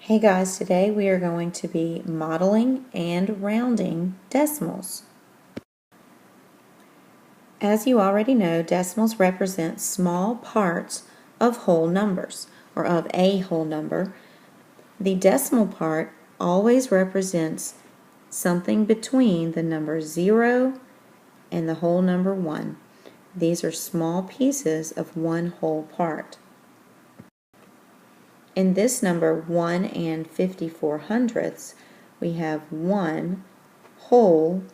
Hey guys, today we are going to be modeling and rounding decimals. As you already know, decimals represent small parts of whole numbers, or of a whole number. The decimal part always represents something between the number 0 and the whole number 1. These are small pieces of one whole part. In this number 1 and 54 hundredths, we have 1 whole,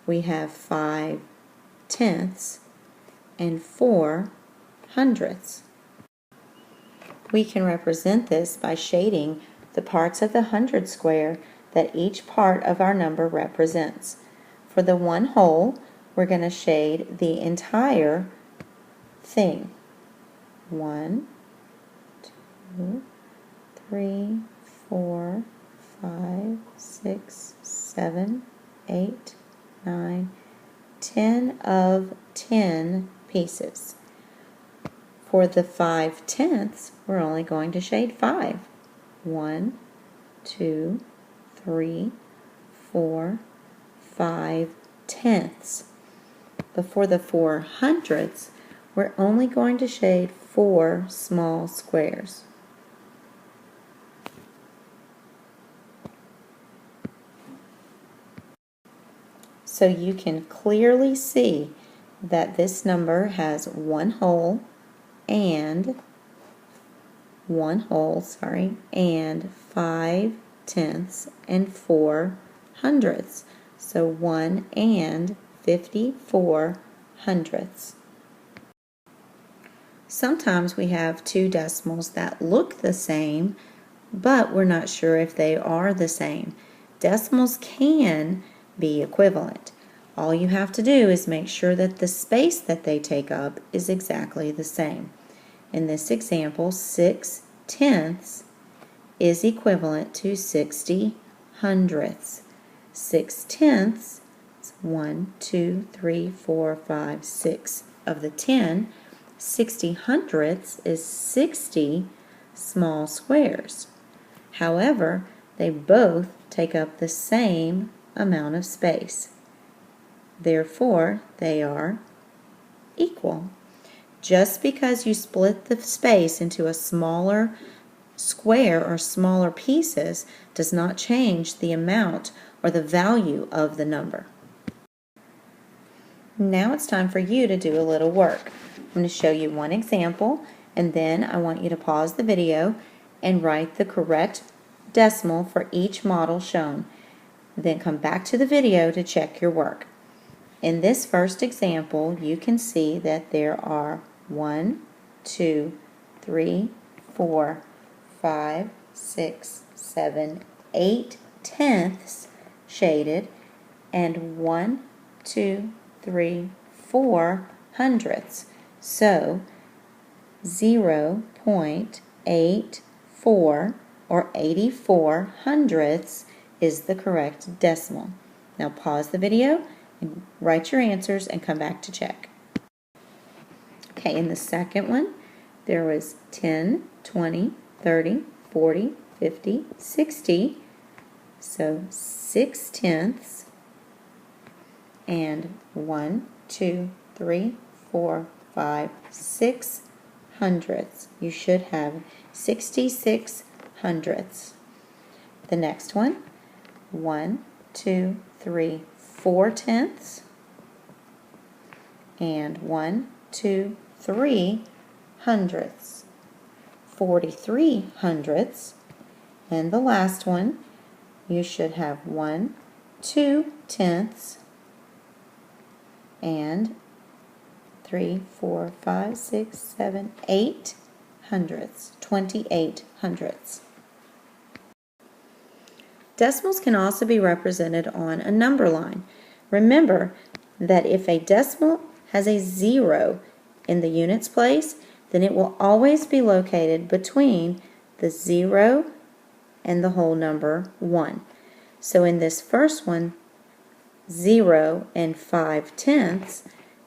we have 5 tenths, and 4 hundredths. We can represent this by shading the parts of the hundred square that each part of our number represents. For the 1 whole, we're going to shade the entire thing. 1, 2, 3, 4, 5, 6, 7, 8, 9, 10 of 10 pieces. For the 5 tenths, we're only going to shade 5. 1, 2, 3, 4, 5 tenths. But for the 4 hundredths, we're only going to shade 4 small squares. So you can clearly see that this number has 1 whole and 5 tenths and 4 hundredths. So 1 and 54 hundredths. Sometimes we have two decimals that look the same, but we're not sure if they are the same. Decimals can be equivalent. All you have to do is make sure that the space that they take up is exactly the same. In this example, 6 tenths is equivalent to 60 hundredths. 6 tenths is 1, 2, 3, 4, 5, 6 of the 10. 60 hundredths is 60 small squares. However, they both take up the same amount of space. Therefore, they are equal. Just because you split the space into a smaller square or smaller pieces does not change the amount or the value of the number. Now it's time for you to do a little work. I'm going to show you one example, and then I want you to pause the video and write the correct decimal for each model shown. Then come back to the video to check your work. In this first example, you can see that there are 1, 2, 3, 4, 5, 6, 7, 8 tenths shaded, and 1, 2, 3, 4 hundredths. So 0.84 or 84 hundredths is the correct decimal. Now pause the video and write your answers and come back to check. Okay, in the second one, there was 10, 20, 30, 40, 50, 60. So 6 tenths and 1, 2, 3, 4, 5, 6 hundredths. You should have 66 hundredths. The next one, 1, 2, 3, 4 tenths and 1, 2, 3 hundredths. 43 hundredths. And the last one, you should have 1, 2 tenths and 3, 4, 5, 6, 7, 8 hundredths. 28 hundredths. Decimals can also be represented on a number line. Remember that if a decimal has a 0 in the units place, then it will always be located between the 0 and the whole number 1. So in this first one, 0 and 5 tenths,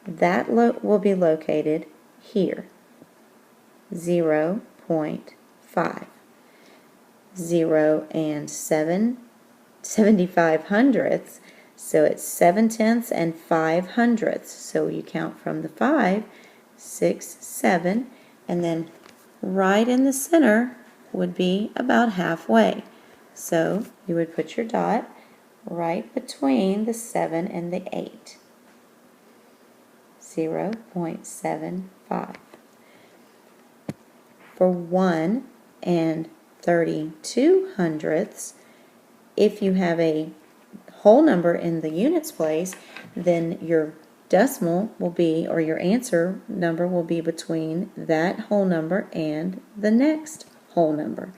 that will be located here, 0.5. 0 and 75 hundredths. So it's 7 tenths and 5 hundredths. So you count from the 5, 6, 7, and then right in the center would be about halfway. So you would put your dot right between the 7 and the 8. 0.75. For 1 and 32 hundredths, if you have a whole number in the units place, then your decimal will be, or your answer number will be between that whole number and the next whole number.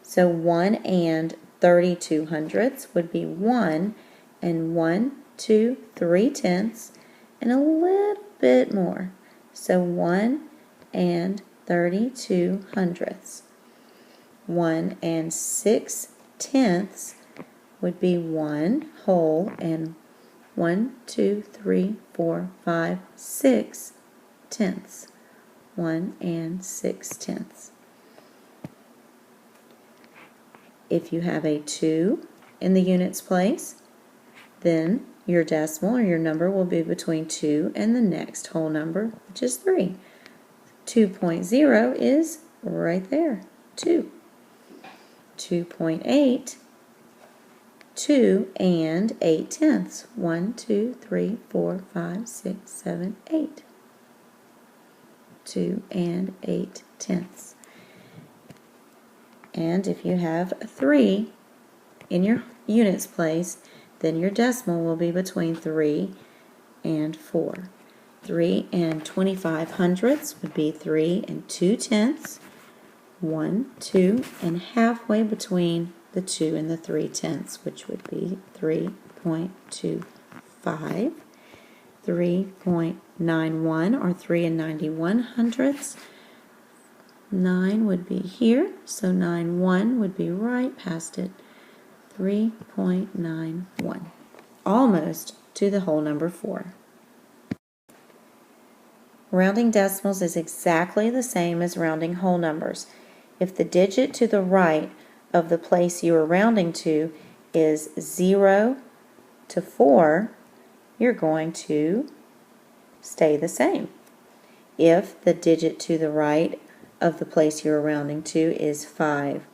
So 1 and 32 hundredths would be 1 and 1, 2, 3 tenths, and a little bit more. So 1 and 32 hundredths. 1 and 6 tenths would be 1 whole and 1, 2, 3, 4, 5, 6 tenths. 1 and 6 tenths. If you have a 2 in the units place, then your decimal or your number will be between 2 and the next whole number, which is 3. 2.0 is right there, 2. 2.8, 2 and 8 tenths. 1, 2, 3, 4, 5, 6, 7, 8. 2 and 8 tenths. And if you have a 3 in your units place, then your decimal will be between 3 and 4. 3 and 25 hundredths would be 3 and 2 tenths. 1, 2, and halfway between the 2 and the 3 tenths, which would be 3.25. 3.91 or 3 and 91 hundredths. 9 would be here, so 9.1 would be right past it. 3.91. Almost to the whole number 4. Rounding decimals is exactly the same as rounding whole numbers. If the digit to the right of the place you are rounding to is 0 to 4, you're going to stay the same. If the digit to the right of the place you are rounding to is 5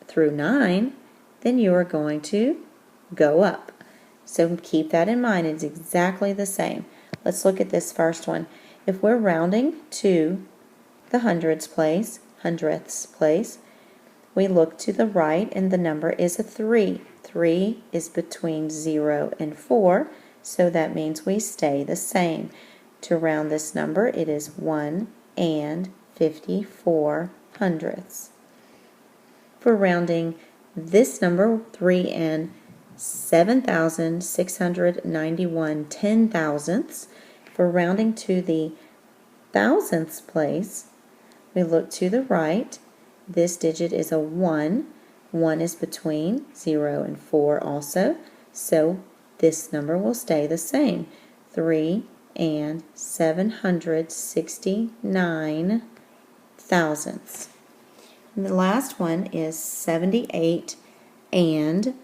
through 9, then you are going to go up. So keep that in mind. It's exactly the same. Let's look at this first one. If we're rounding to the hundredths place, we look to the right and the number is a 3. 3 is between 0 and 4, so that means we stay the same. To round this number, it is 1 and 54 hundredths. For rounding this number, 3 and 7,691 ten-thousandths, for rounding to the thousandths place, we look to the right. This digit is a 1. 1 is between 0 and 4 also, so this number will stay the same. 3 and 769 thousandths. And the last one is 78 and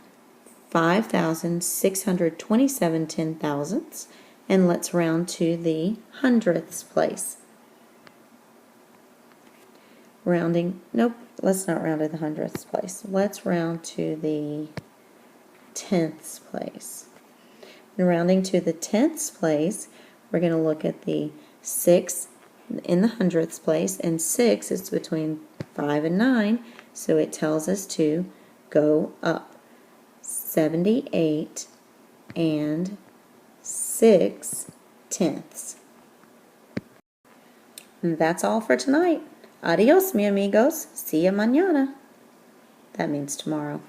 5,627 ten-thousandths. And let's round to the hundredths place. Rounding, nope, let's not round to the hundredths place. Let's round to the tenths place. And rounding to the tenths place, we're going to look at the 6 in the hundredths place, and 6 is between 5 and 9, so it tells us to go up. 78 and 6 tenths. And that's all for tonight. Adios, mi amigos. See ya mañana. That means tomorrow.